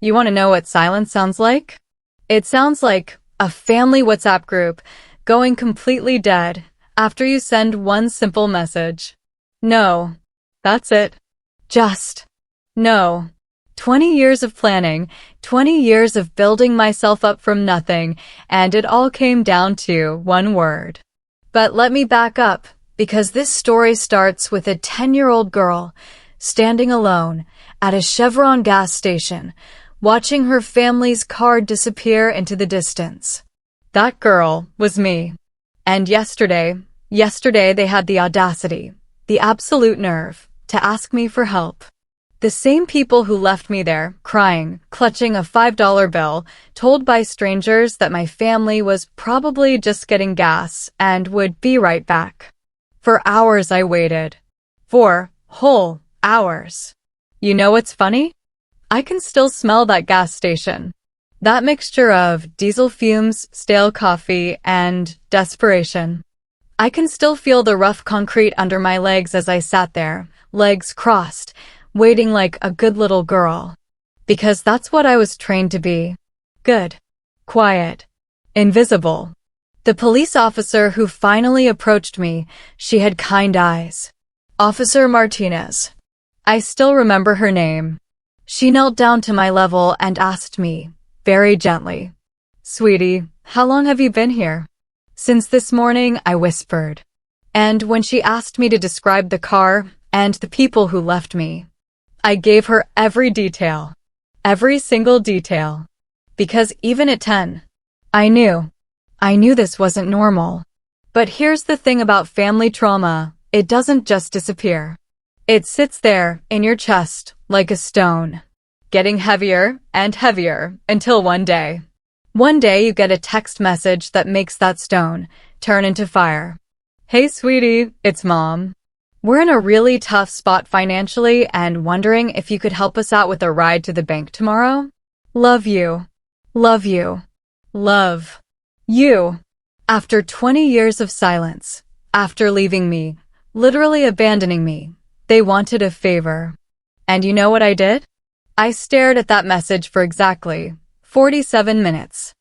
You want to know what silence sounds like? It sounds like a family WhatsApp group going completely dead after you send one simple message. No. That's it. Just no. 20 years of planning, 20 years of building myself up from nothing, and it all came down to one word. But let me back up, because this story starts with a 10-year-old girl standing alone at a Chevron gas station, watching her family's car disappear into the distance. That girl was me. And yesterday they had the audacity, the absolute nerve, to ask me for help. The same people who left me there, crying, clutching a $5 bill, told by strangers that my family was probably just getting gas and would be right back. For hours I waited. 4 whole hours. You know what's funny? I can still smell that gas station. That mixture of diesel fumes, stale coffee, and desperation. I can still feel the rough concrete under my legs as I sat there, legs crossed, waiting like a good little girl. Because that's what I was trained to be. Good. Quiet. Invisible. The police officer who finally approached me, she had kind eyes. Officer Martinez. I still remember her name. She knelt down to my level and asked me, very gently, "Sweetie, how long have you been here?" "Since this morning," I whispered. And when she asked me to describe the car and the people who left me, I gave her every detail. Every single detail. Because even at 10, I knew this wasn't normal. But here's the thing about family trauma, it doesn't just disappear. It sits there in your chest like a stone, getting heavier and heavier until one day you get a text message that makes that stone turn into fire. "Hey sweetie, it's Mom. We're in a really tough spot financially and wondering if you could help us out with a ride to the bank tomorrow. Love you. Love you. Love you." After 20 years of silence, after leaving me, literally abandoning me, they wanted a favor. And you know what I did? I stared at that message for exactly 47 minutes.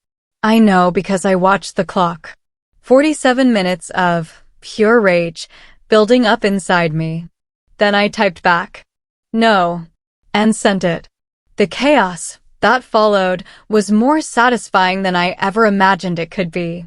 I know because I watched the clock. 47 minutes of pure rage building up inside me. Then I typed back, "No," and sent it. The chaos that followed was more satisfying than I ever imagined it could be.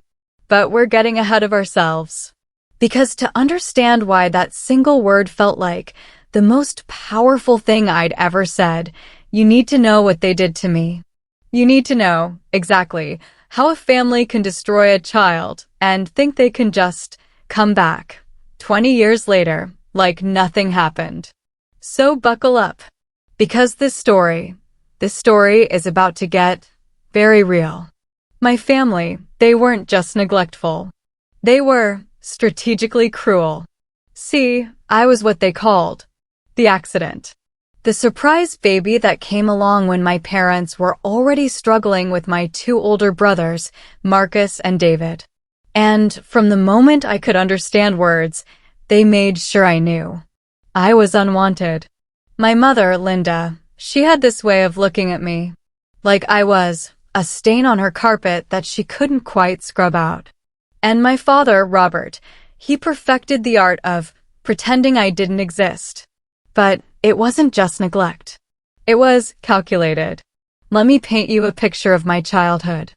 But we're getting ahead of ourselves. Because to understand why that single word felt like the most powerful thing I'd ever said, you need to know what they did to me. You need to know, exactly, how a family can destroy a child and think they can just come back 20 years later, like nothing happened. So buckle up. Because this story is about to get very real. My family, they weren't just neglectful. They were strategically cruel. See, I was what they called the accident. The surprise baby that came along when my parents were already struggling with my 2 older brothers, Marcus and David. And from the moment I could understand words, they made sure I knew. I was unwanted. My mother, Linda, she had this way of looking at me, like I was a stain on her carpet that she couldn't quite scrub out. And my father, Robert, he perfected the art of pretending I didn't exist. But it wasn't just neglect. It was calculated. Let me paint you a picture of my childhood.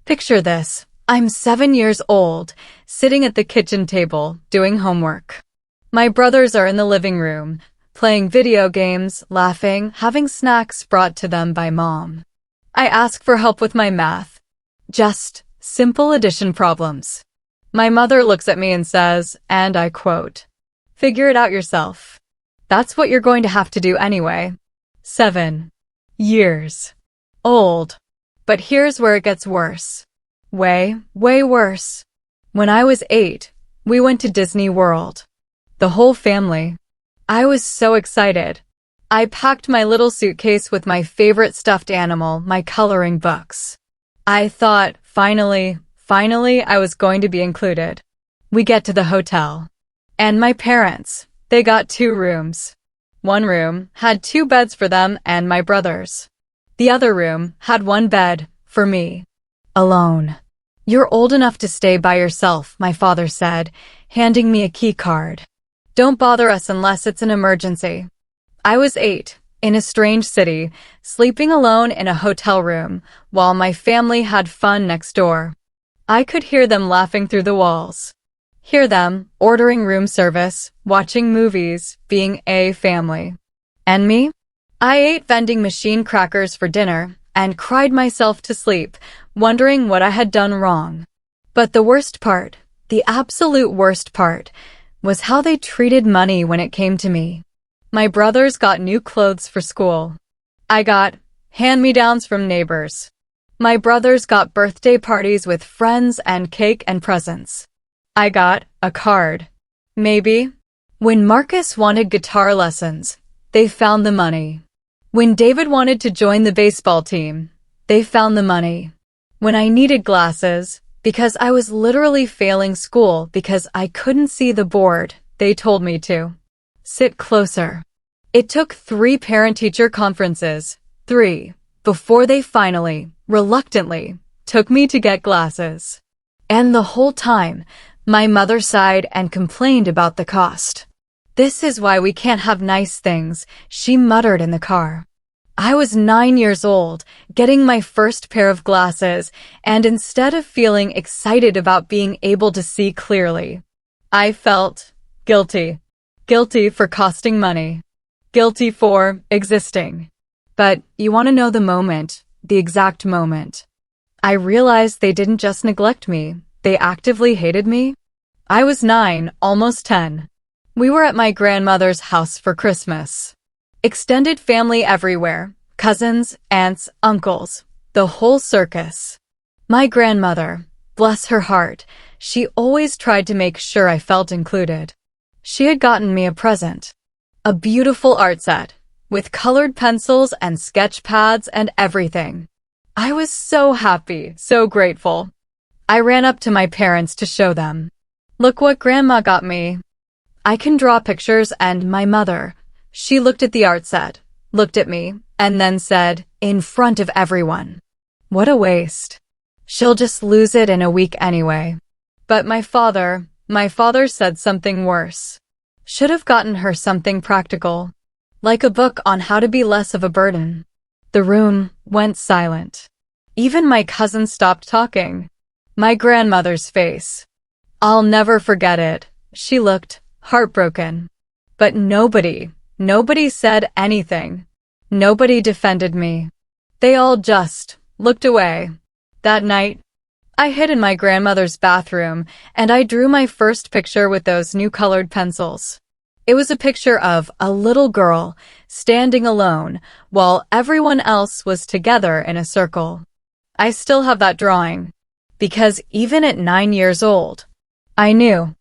Picture this. I'm 7 years old, sitting at the kitchen table, doing homework. My brothers are in the living room, playing video games, laughing, having snacks brought to them by Mom. I ask for help with my math. Just simple addition problems. My mother looks at me and says, and I quote, "Figure it out yourself. That's what you're going to have to do anyway." 7 years old. But here's where it gets worse. Way, way worse. When I was 8, we went to Disney World. The whole family. I was so excited. I packed my little suitcase with my favorite stuffed animal, my coloring books. I thought, finally, I was going to be included. We get to the hotel. And my parents, they got 2 rooms. One room had 2 beds for them and my brothers. The other room had one bed, for me. Alone. You're old enough to stay by yourself, my father said, handing me a key card. Don't bother us unless it's an emergency. I was 8, in a strange city, sleeping alone in a hotel room, while my family had fun next door. I could hear them laughing through the walls. Hear them, ordering room service, watching movies, being a family. And me? I ate vending machine crackers for dinner and cried myself to sleep, wondering what I had done wrong. But the worst part, the absolute worst part, was how they treated money when it came to me. My brothers got new clothes for school. I got hand-me-downs from neighbors. My brothers got birthday parties with friends and cake and presents. I got a card. Maybe. When Marcus wanted guitar lessons, they found the money. When David wanted to join the baseball team, they found the money. When I needed glasses, because I was literally failing school because I couldn't see the board, they told me to sit closer. It took 3 parent-teacher conferences, 3, before they finally, reluctantly, took me to get glasses. And the whole time, my mother sighed and complained about the cost. This is why we can't have nice things, she muttered in the car. I was 9 years old, getting my first pair of glasses, and instead of feeling excited about being able to see clearly, I felt guilty. Guilty for costing money. Guilty for existing. But you want to know the moment, the exact moment. I realized they didn't just neglect me, they actively hated me. I was 9, almost 10. We were at my grandmother's house for Christmas. Extended family everywhere, cousins, aunts, uncles, the whole circus. My grandmother, bless her heart, she always tried to make sure I felt included. She had gotten me a present. A beautiful art set, with colored pencils and sketch pads and everything. I was so happy, so grateful. I ran up to my parents to show them. Look what Grandma got me. I can draw pictures, and my mother, she looked at the art set, looked at me, and then said, in front of everyone, what a waste. She'll just lose it in a week anyway. But my father said something worse. Should have gotten her something practical, like a book on how to be less of a burden. The room went silent. Even my cousin stopped talking. My grandmother's face. I'll never forget it. She looked heartbroken. But nobody said anything. Nobody defended me. They all just looked away. That night, I hid in my grandmother's bathroom, and I drew my first picture with those new colored pencils. It was a picture of a little girl standing alone while everyone else was together in a circle. I still have that drawing, because even at 9 years old, I knew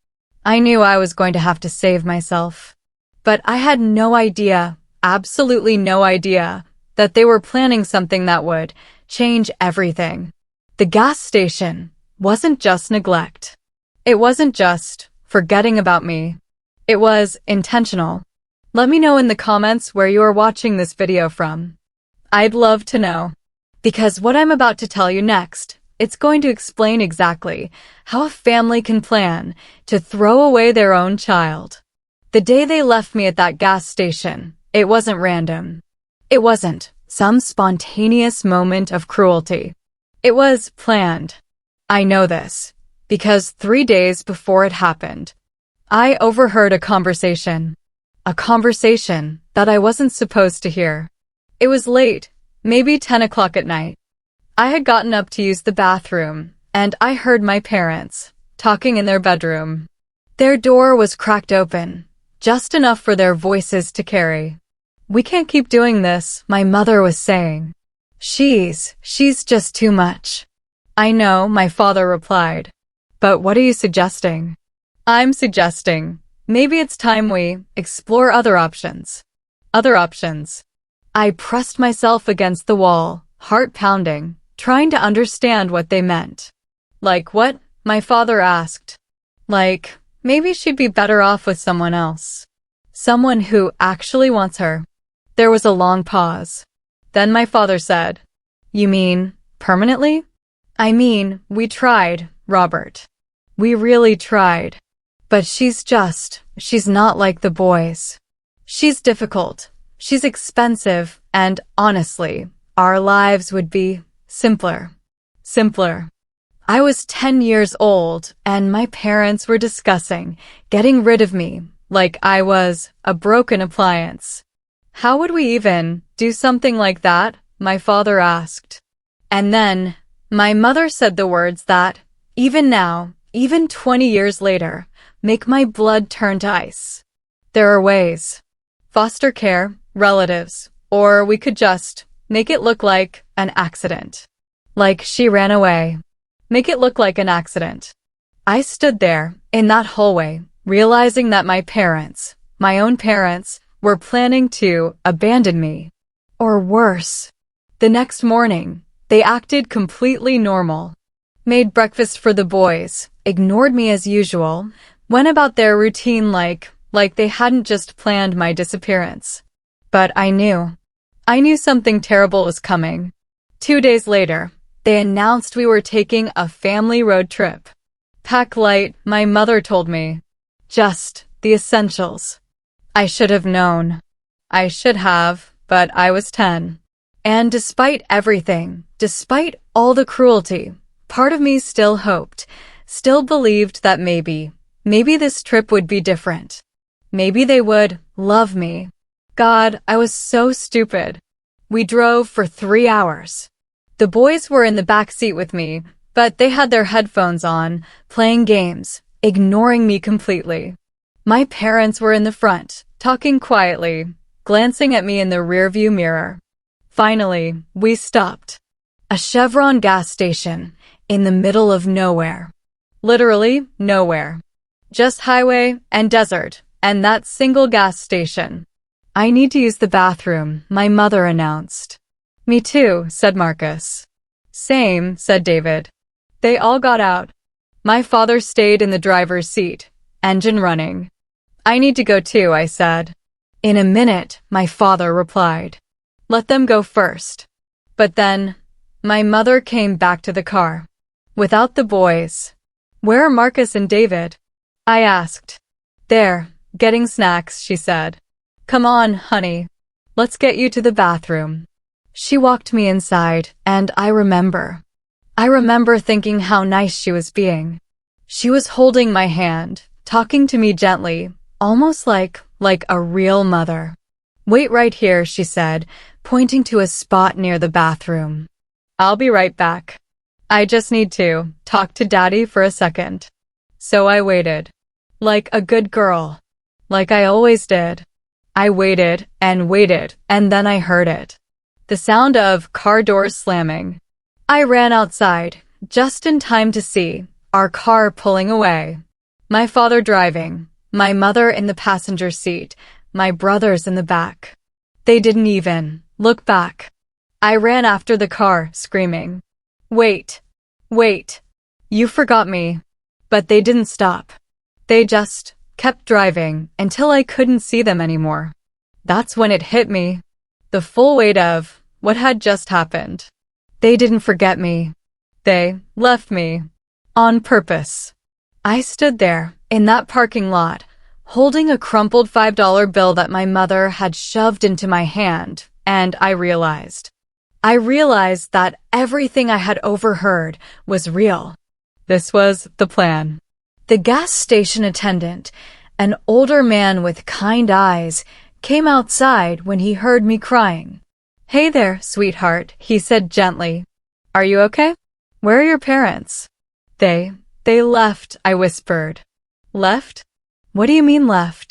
I was going to have to save myself. But I had no idea, absolutely no idea, that they were planning something that would change everything. The gas station wasn't just neglect. It wasn't just forgetting about me. It was intentional. Let me know in the comments where you are watching this video from. I'd love to know. Because what I'm about to tell you next, it's going to explain exactly how a family can plan to throw away their own child. The day they left me at that gas station, it wasn't random. It wasn't some spontaneous moment of cruelty. It was planned. I know this, because 3 days before it happened, I overheard a conversation that I wasn't supposed to hear. It was late, maybe 10 o'clock at night. I had gotten up to use the bathroom, and I heard my parents talking in their bedroom. Their door was cracked open, just enough for their voices to carry. We can't keep doing this, my mother was saying. She's just too much. I know, my father replied. But what are you suggesting? I'm suggesting maybe it's time we explore other options. Other options. I pressed myself against the wall, heart pounding, trying to understand what they meant. Like what? My father asked. Like, maybe she'd be better off with someone else. Someone who actually wants her. There was a long pause. Then my father said, "You mean, permanently?" "I mean, we tried, Robert. We really tried. But she's not like the boys. She's difficult. She's expensive, and honestly, our lives would be simpler. Simpler." I was 10 years old, and my parents were discussing getting rid of me like I was a broken appliance. "How would we even do something like that?" my father asked. And then my mother said the words that, even now, even 20 years later, make my blood turn to ice. "There are ways. Foster care, relatives, or we could just make it look like an accident. Like she ran away. Make it look like an accident." I stood there, in that hallway, realizing that my parents, my own parents, were planning to abandon me. Or worse. The next morning, they acted completely normal. Made breakfast for the boys, ignored me as usual, went about their routine like they hadn't just planned my disappearance. But I knew. I knew something terrible was coming. 2 days later, they announced we were taking a family road trip. "Pack light," my mother told me. "Just the essentials." I should have known. I should have, but I was 10. And despite everything, despite all the cruelty, part of me still hoped, still believed that maybe this trip would be different. Maybe they would love me. God, I was so stupid. We drove for 3 hours. The boys were in the back seat with me, but they had their headphones on, playing games, ignoring me completely. My parents were in the front, talking quietly, glancing at me in the rearview mirror. Finally, we stopped. A Chevron gas station, in the middle of nowhere. Literally nowhere. Just highway and desert, and that single gas station. "I need to use the bathroom," my mother announced. "Me too," said Marcus. "Same," said David. They all got out. My father stayed in the driver's seat, engine running. "I need to go too," I said. "In a minute," my father replied. "Let them go first." But then, my mother came back to the car. Without the boys. "Where are Marcus and David?" I asked. "There, getting snacks," she said. "Come on, honey. Let's get you to the bathroom." She walked me inside, and I remember thinking how nice she was being. She was holding my hand, talking to me gently, almost like a real mother. "Wait right here," she said, pointing to a spot near the bathroom. "I'll be right back. I just need to talk to Daddy for a second." So I waited. Like a good girl. Like I always did. I waited, and then I heard it. The sound of car doors slamming. I ran outside, just in time to see our car pulling away. My father driving, my mother in the passenger seat, my brothers in the back. They didn't even look back. I ran after the car, screaming, "Wait! Wait! You forgot me." But they didn't stop. They just kept driving until I couldn't see them anymore. That's when it hit me. The full weight of what had just happened. They didn't forget me. They left me. On purpose. I stood there, in that parking lot, holding a crumpled $5 bill that my mother had shoved into my hand, and I realized that everything I had overheard was real. This was the plan. The gas station attendant, an older man with kind eyes, came outside when he heard me crying. "Hey there, sweetheart," he said gently. "Are you okay? Where are your parents?" They left," I whispered. "Left? What do you mean left?"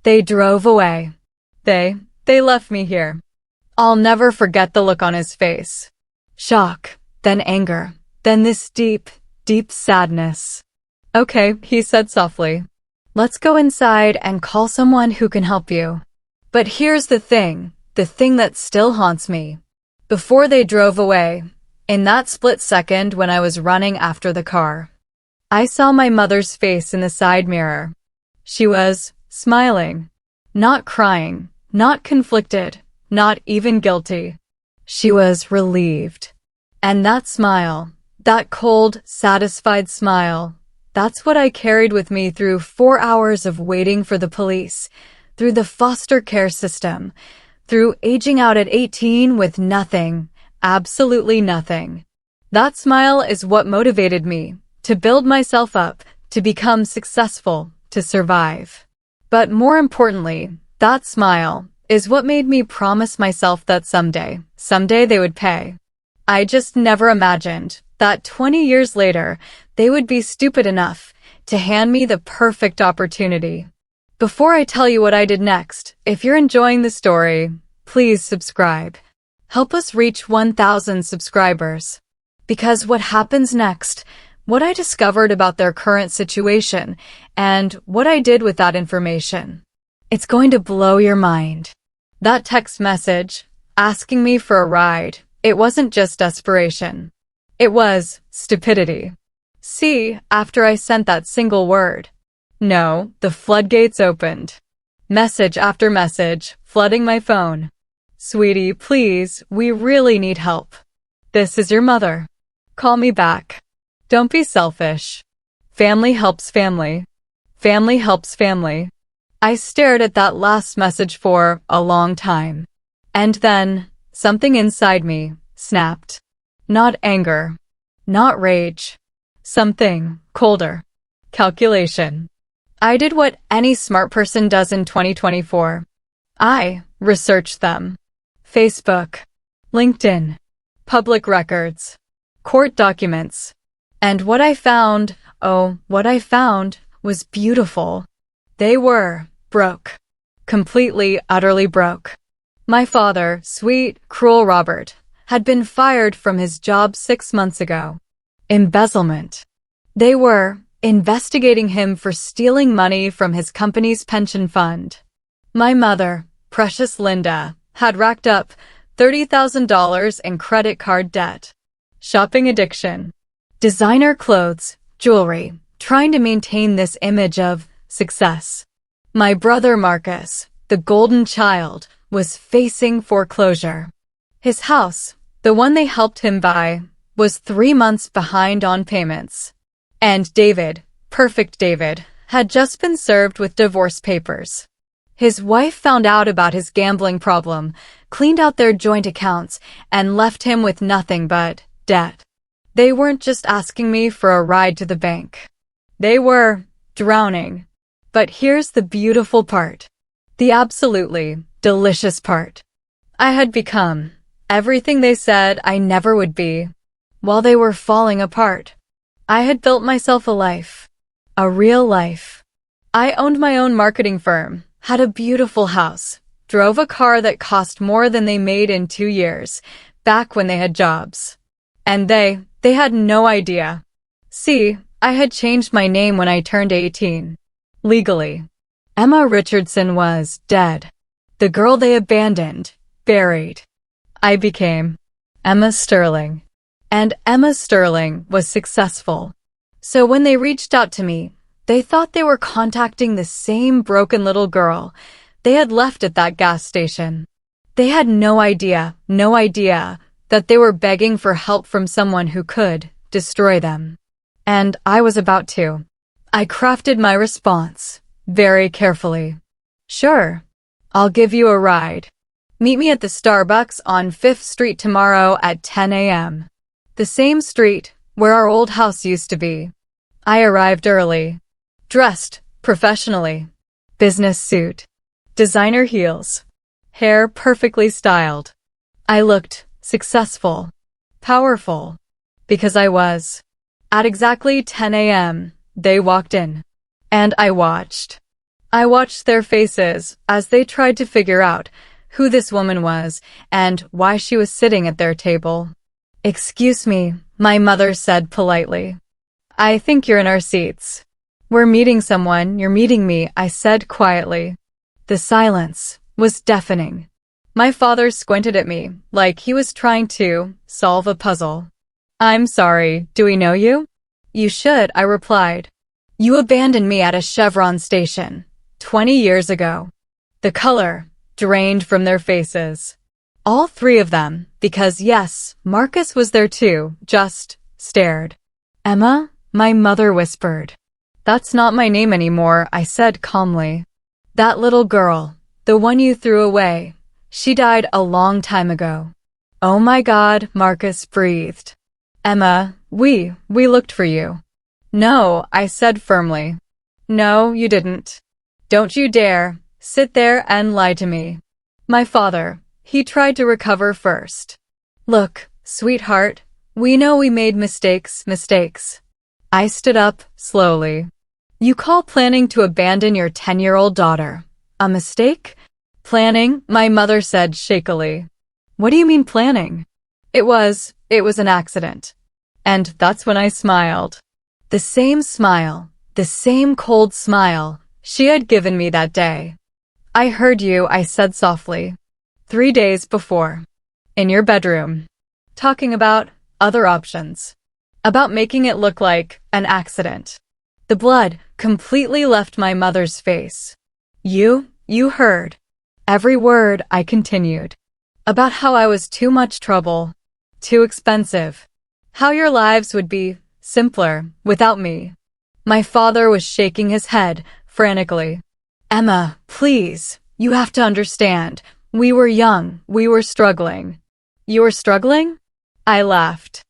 "They drove away. They left me here." I'll never forget the look on his face. Shock, then anger, then this deep, deep sadness. "Okay," he said softly. "Let's go inside and call someone who can help you." But here's the thing that still haunts me. Before they drove away, in that split second when I was running after the car, I saw my mother's face in the side mirror. She was smiling, not crying, not conflicted, not even guilty. She was relieved. And that smile, that cold, satisfied smile, that's what I carried with me through 4 hours of waiting for the police, through the foster care system, through aging out at 18 with nothing, absolutely nothing. That smile is what motivated me to build myself up, to become successful, to survive. But more importantly, that smile is what made me promise myself that someday they would pay. I just never imagined that 20 years later, they would be stupid enough to hand me the perfect opportunity. Before I tell you what I did next, if you're enjoying the story, please subscribe. Help us reach 1,000 subscribers. Because what happens next, what I discovered about their current situation, and what I did with that information, it's going to blow your mind. That text message, asking me for a ride, it wasn't just desperation. It was stupidity. See, after I sent that single word, no, the floodgates opened. Message after message, flooding my phone. Sweetie, please, we really need help. This is your mother. Call me back. Don't be selfish. Family helps family. Family helps family. I stared at that last message for a long time. And then, something inside me snapped. Not anger. Not rage. Something colder. Calculation. I did what any smart person does in 2024. I researched them. Facebook, LinkedIn, public records, court documents. And what I found was beautiful. They were broke. Completely, utterly broke. My father, sweet, cruel Robert, had been fired from his job 6 months ago. Embezzlement. They were investigating him for stealing money from his company's pension fund. My mother, precious Linda, had racked up $30,000 in credit card debt. Shopping addiction. Designer clothes, jewelry, trying to maintain this image of success. My brother Marcus, the golden child, was facing foreclosure. His house, the one they helped him buy, was 3 months behind on payments. And David, perfect David, had just been served with divorce papers. His wife found out about his gambling problem, cleaned out their joint accounts, and left him with nothing but debt. They weren't just asking me for a ride to the bank. They were drowning. But here's the beautiful part. The absolutely delicious part. I had become everything they said I never would be. While they were falling apart, I had built myself a life. A real life. I owned my own marketing firm, had a beautiful house, drove a car that cost more than they made in 2 years, back when they had jobs. And they had no idea. See, I had changed my name when I turned 18. Legally. Emma Richardson was dead. The girl they abandoned, buried. I became Emma Sterling. And Emma Sterling was successful. So when they reached out to me, they thought they were contacting the same broken little girl they had left at that gas station. They had no idea that they were begging for help from someone who could destroy them. And I was about to. I crafted my response very carefully. Sure, I'll give you a ride. Meet me at the Starbucks on 5th Street tomorrow at 10 a.m. The same street where our old house used to be. I arrived early, dressed professionally, business suit, designer heels, hair perfectly styled. I looked successful, powerful, because I was. At exactly 10 a.m., they walked in, and I watched. I watched their faces as they tried to figure out who this woman was and why she was sitting at their table. Excuse me, my mother said politely. I think you're in our seats. We're meeting someone, you're meeting me, I said quietly. The silence was deafening. My father squinted at me like he was trying to solve a puzzle. I'm sorry, do we know you? You should, I replied. You abandoned me at a Chevron station 20 years ago. The color drained from their faces. All three of them, because yes, Marcus was there too, just stared. Emma, my mother whispered. That's not my name anymore, I said calmly. That little girl, the one you threw away, she died a long time ago. Oh my God, Marcus breathed. Emma, we looked for you. No, I said firmly. No, you didn't. Don't you dare sit there and lie to me. My father, he tried to recover first. Look, sweetheart, we know we made mistakes. I stood up slowly. You call planning to abandon your 10-year-old daughter a mistake? Planning, my mother said shakily. What do you mean planning? It was an accident. And that's when I smiled. The same smile, the same cold smile she had given me that day. I heard you, I said softly. 3 days before. In your bedroom. Talking about other options. About making it look like an accident. The blood completely left my mother's face. You heard. Every word, I continued. About how I was too much trouble. Too expensive. How your lives would be simpler without me. My father was shaking his head frantically. Emma, please, you have to understand. We were young. We were struggling. You were struggling? I laughed.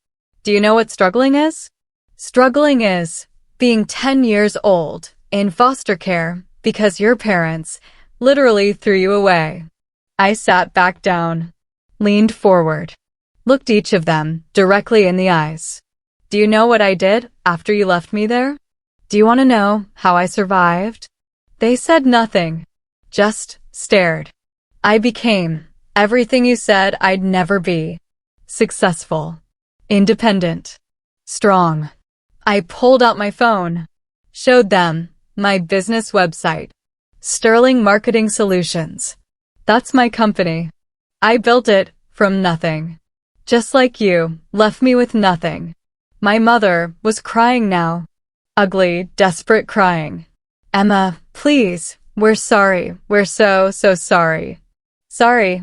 Do you know what struggling is? Struggling is being 10 years old in foster care because your parents literally threw you away. I sat back down, leaned forward, looked each of them directly in the eyes. Do you know what I did after you left me there? Do you want to know how I survived? They said nothing, just stared. I became everything you said I'd never be. Successful, independent, strong. I pulled out my phone, showed them my business website, Sterling Marketing Solutions. That's my company. I built it from nothing. Just like you, left me with nothing. My mother was crying now. Ugly, desperate crying. Emma, please, we're sorry. We're so sorry. Sorry.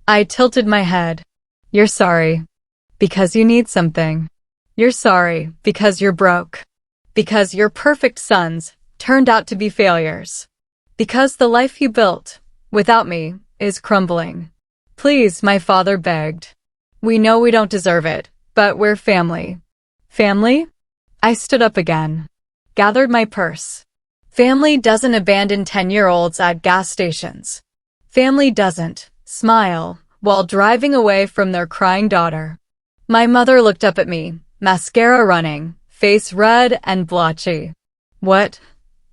I tilted my head. You're sorry. Because you need something. You're sorry because you're broke. Because your perfect sons turned out to be failures. Because the life you built, without me, is crumbling. Please, my father begged. We know we don't deserve it, but we're family. Family? I stood up again. Gathered my purse. Family doesn't abandon 10-year-olds at gas stations. Family doesn't smile while driving away from their crying daughter. My mother looked up at me, mascara running, face red and blotchy. What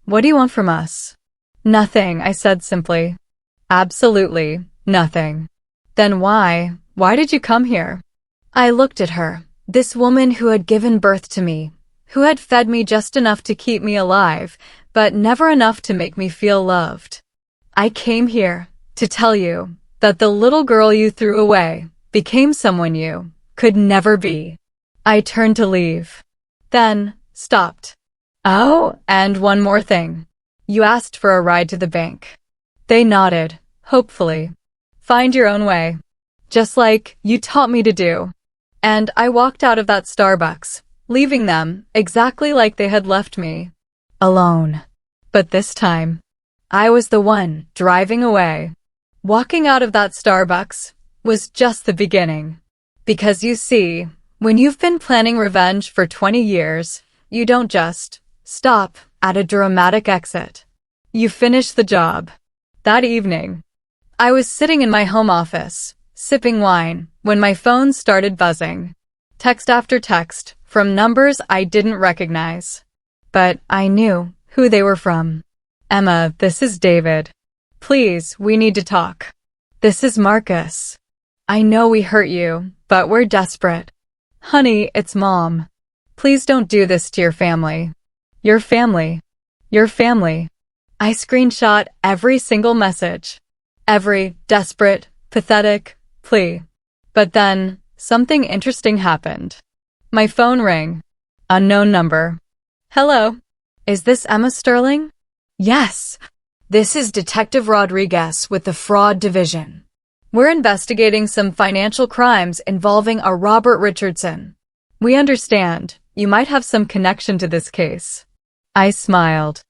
do you want from us? Nothing, I said simply. Absolutely nothing. Then why did you come here? I looked at her, this woman who had given birth to me, who had fed me just enough to keep me alive, but never enough to make me feel loved. I came here to tell you that the little girl you threw away became someone you could never be. I turned to leave, then stopped. Oh, and one more thing. You asked for a ride to the bank. They nodded, hopefully. Find your own way. Just like you taught me to do. And I walked out of that Starbucks, leaving them exactly like they had left me. Alone. But this time, I was the one driving away. Walking out of that Starbucks was just the beginning. Because you see, when you've been planning revenge for 20 years, you don't just stop at a dramatic exit. You finish the job. That evening, I was sitting in my home office, sipping wine, when my phone started buzzing. Text after text, from numbers I didn't recognize. But I knew who they were from. Emma, this is David. Please, we need to talk. This is Marcus. I know we hurt you, but we're desperate. Honey, it's Mom. Please don't do this to your family. Your family. Your family. I screenshot every single message. Every desperate, pathetic plea. But then, something interesting happened. My phone rang. Unknown number. Hello. Is this Emma Sterling? Yes. This is Detective Rodriguez with the Fraud Division. We're investigating some financial crimes involving a Robert Richardson. We understand you might have some connection to this case. I smiled.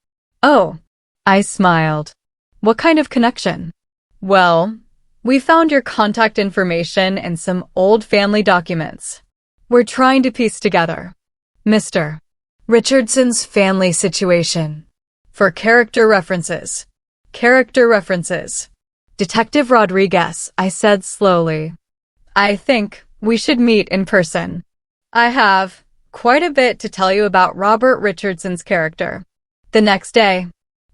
Oh, I smiled. What kind of connection? Well, we found your contact information in some old family documents. We're trying to piece together Mr. Richardson's family situation. For character references. Character references. Detective Rodriguez, I said slowly. I think we should meet in person. I have quite a bit to tell you about Robert Richardson's character. The next day,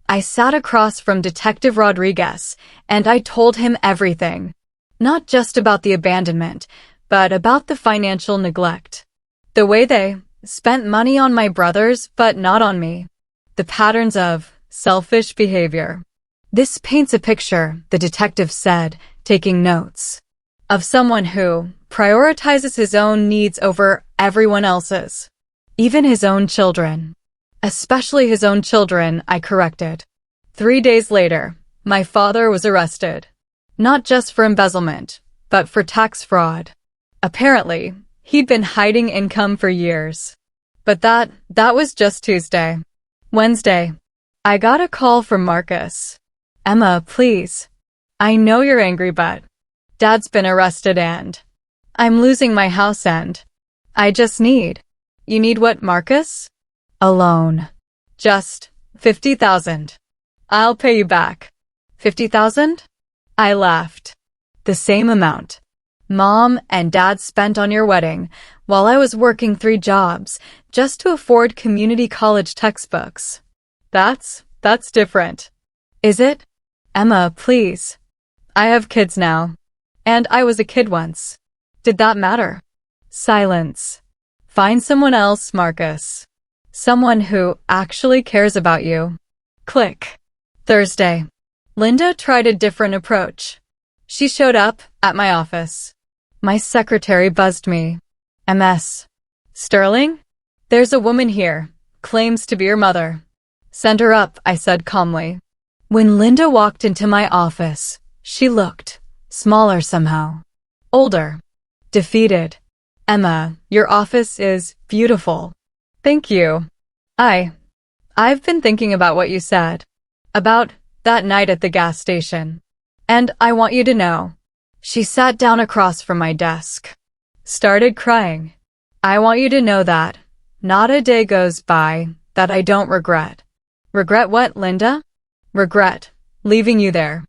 I sat across from Detective Rodriguez and I told him everything. Not just about the abandonment, but about the financial neglect. The way they spent money on my brothers, but not on me. The patterns of selfish behavior. This paints a picture, the detective said, taking notes, of someone who prioritizes his own needs over everyone else's. Even his own children. Especially his own children, I corrected. 3 days later, my father was arrested. Not just for embezzlement, but for tax fraud. Apparently, he'd been hiding income for years. But that was just Tuesday. Wednesday, I got a call from Marcus. Emma, please. I know you're angry, but Dad's been arrested and I'm losing my house and I just need. You need what, Marcus? A loan. Just 50,000. I'll pay you back. 50,000? I laughed. The same amount Mom and Dad spent on your wedding while I was working 3 jobs just to afford community college textbooks. That's different. Is it? Emma, please. I have kids now. And I was a kid once. Did that matter? Silence. Find someone else, Marcus. Someone who actually cares about you. Click. Thursday. Linda tried a different approach. She showed up at my office. My secretary buzzed me. MS. Sterling? There's a woman here. Claims to be your mother. Send her up, I said calmly. When Linda walked into my office, she looked smaller somehow. Older. Defeated. Emma, your office is beautiful. Thank you. I've been thinking about what you said. About that night at the gas station. And I want you to know. She sat down across from my desk. Started crying. I want you to know that not a day goes by that I don't regret. Regret what, Linda? Regret leaving you there.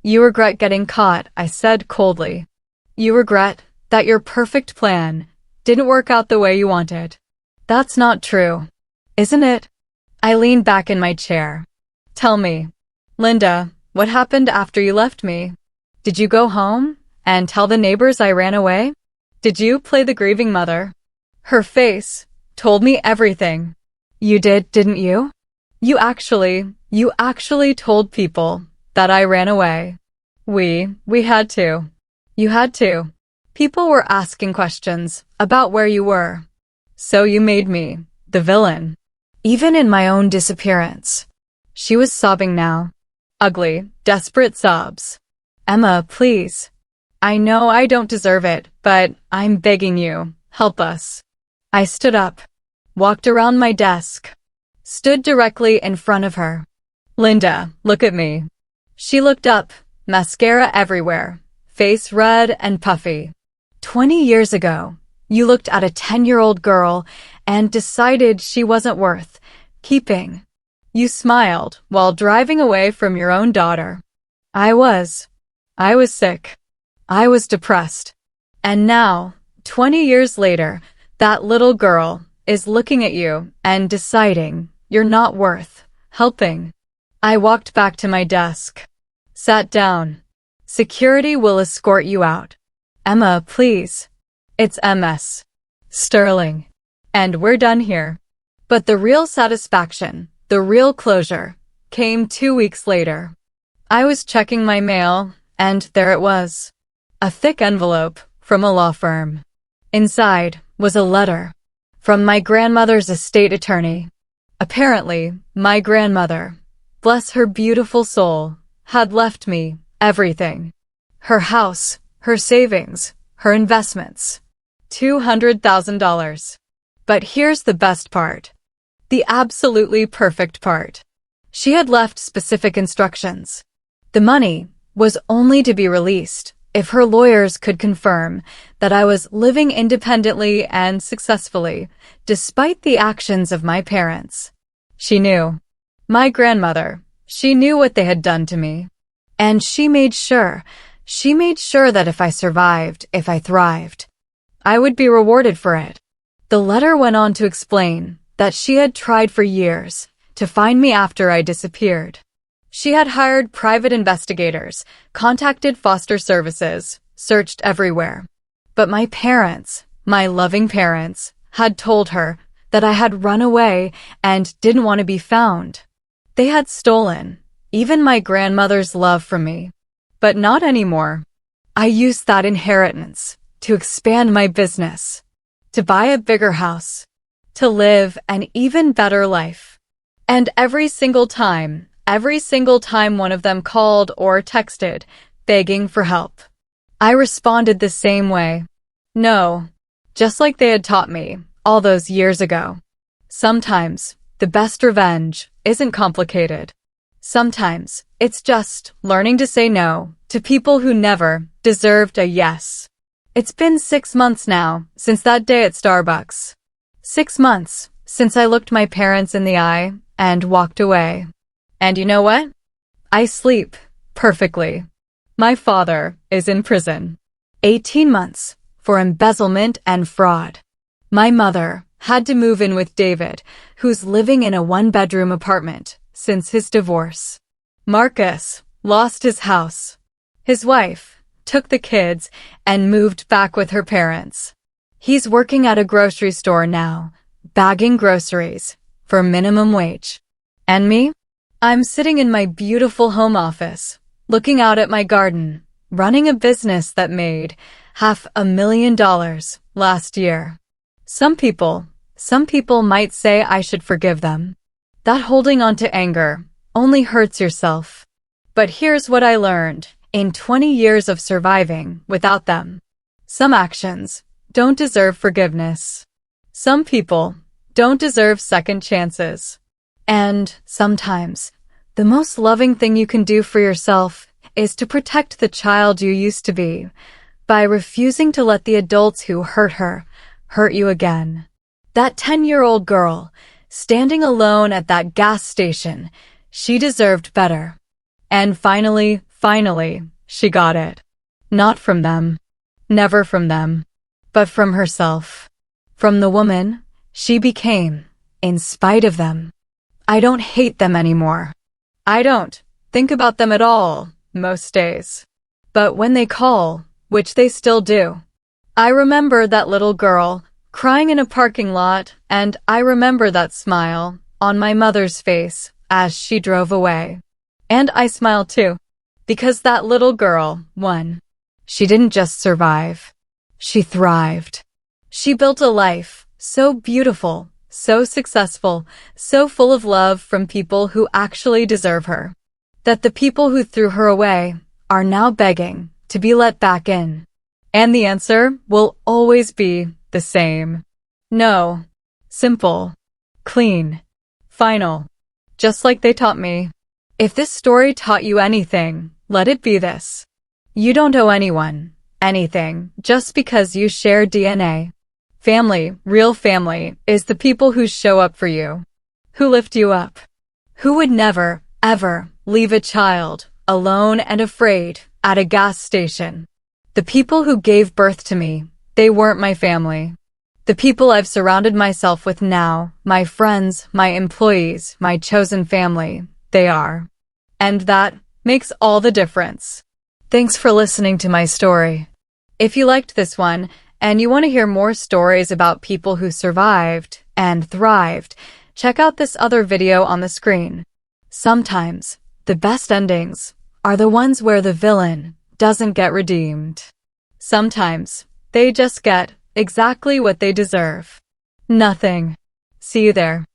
You regret getting caught, I said coldly. You regret that your perfect plan didn't work out the way you wanted. That's not true, isn't it? I leaned back in my chair. Tell me, Linda, what happened after you left me? Did you go home and tell the neighbors I ran away? Did you play the grieving mother? Her face told me everything. You did, didn't you? You actually told people that I ran away. We had to. You had to. People were asking questions about where you were. So you made me the villain. Even in my own disappearance. She was sobbing now. Ugly, desperate sobs. Emma, please. I know I don't deserve it, but I'm begging you, help us. I stood up, walked around my desk, stood directly in front of her. Linda, look at me. She looked up, mascara everywhere, face red and puffy. 20 years ago, you looked at a 10-year-old girl and decided she wasn't worth keeping. You smiled while driving away from your own daughter. I was sick. I was depressed. And now, 20 years later, that little girl is looking at you and deciding you're not worth helping. I walked back to my desk. Sat down. Security will escort you out. Emma, please. It's MS. Sterling. And we're done here. But the real satisfaction, the real closure, came 2 weeks later. I was checking my mail, and there it was. A thick envelope from a law firm. Inside was a letter from my grandmother's estate attorney. Apparently, my grandmother, bless her beautiful soul, had left me everything. her house, her savings, her investments. $200,000. But here's the best part. The absolutely perfect part. She had left specific instructions. The money was only to be released if her lawyers could confirm that I was living independently and successfully, despite the actions of my parents. She knew. My grandmother, she knew what they had done to me. And she made sure that if I survived, if I thrived, I would be rewarded for it. The letter went on to explain that she had tried for years to find me after I disappeared. She had hired private investigators, contacted foster services, searched everywhere. But my parents, my loving parents, had told her that I had run away and didn't want to be found. They had stolen even my grandmother's love from me. But not anymore. I used that inheritance to expand my business, to buy a bigger house, to live an even better life. And every single time one of them called or texted, begging for help, I responded the same way. No, just like they had taught me all those years ago. Sometimes the best revenge isn't complicated. Sometimes it's just learning to say no to people who never deserved a yes. It's been 6 months now since that day at Starbucks. 6 months since I looked my parents in the eye and walked away. And you know what? I sleep perfectly. My father is in prison. 18 months for embezzlement and fraud. My mother had to move in with David, who's living in a 1-bedroom apartment since his divorce. Marcus lost his house. His wife took the kids and moved back with her parents. He's working at a grocery store now, bagging groceries for minimum wage. And me? I'm sitting in my beautiful home office, looking out at my garden, running a business that made $500,000 last year. Some people might say I should forgive them. That holding on to anger only hurts yourself. But here's what I learned in 20 years of surviving without them. Some actions don't deserve forgiveness. Some people don't deserve second chances. And sometimes, the most loving thing you can do for yourself is to protect the child you used to be by refusing to let the adults who hurt her hurt you again. That 10-year-old girl standing alone at that gas station, she deserved better. And finally, she got it. Not from them. Never from them. But from herself. From the woman she became, in spite of them. I don't hate them anymore. I don't think about them at all, most days. But when they call, which they still do, I remember that little girl crying in a parking lot, and I remember that smile on my mother's face as she drove away. And I smile too, because that little girl won. She didn't just survive. She thrived. She built a life so beautiful, so successful, so full of love from people who actually deserve her, that the people who threw her away are now begging to be let back in. And the answer will always be the same. No. Simple. Clean. Final. Just like they taught me. If this story taught you anything, let it be this. You don't owe anyone anything just because you share DNA. Family, real family, is the people who show up for you, who lift you up, who would never, ever leave a child alone and afraid at a gas station. The people who gave birth to me, they weren't my family. The people I've surrounded myself with now, my friends, my employees, my chosen family, they are. And that makes all the difference. Thanks for listening to my story. If you liked this one, and you want to hear more stories about people who survived and thrived, check out this other video on the screen. Sometimes, the best endings are the ones where the villain doesn't get redeemed. Sometimes, they just get exactly what they deserve. Nothing. See you there.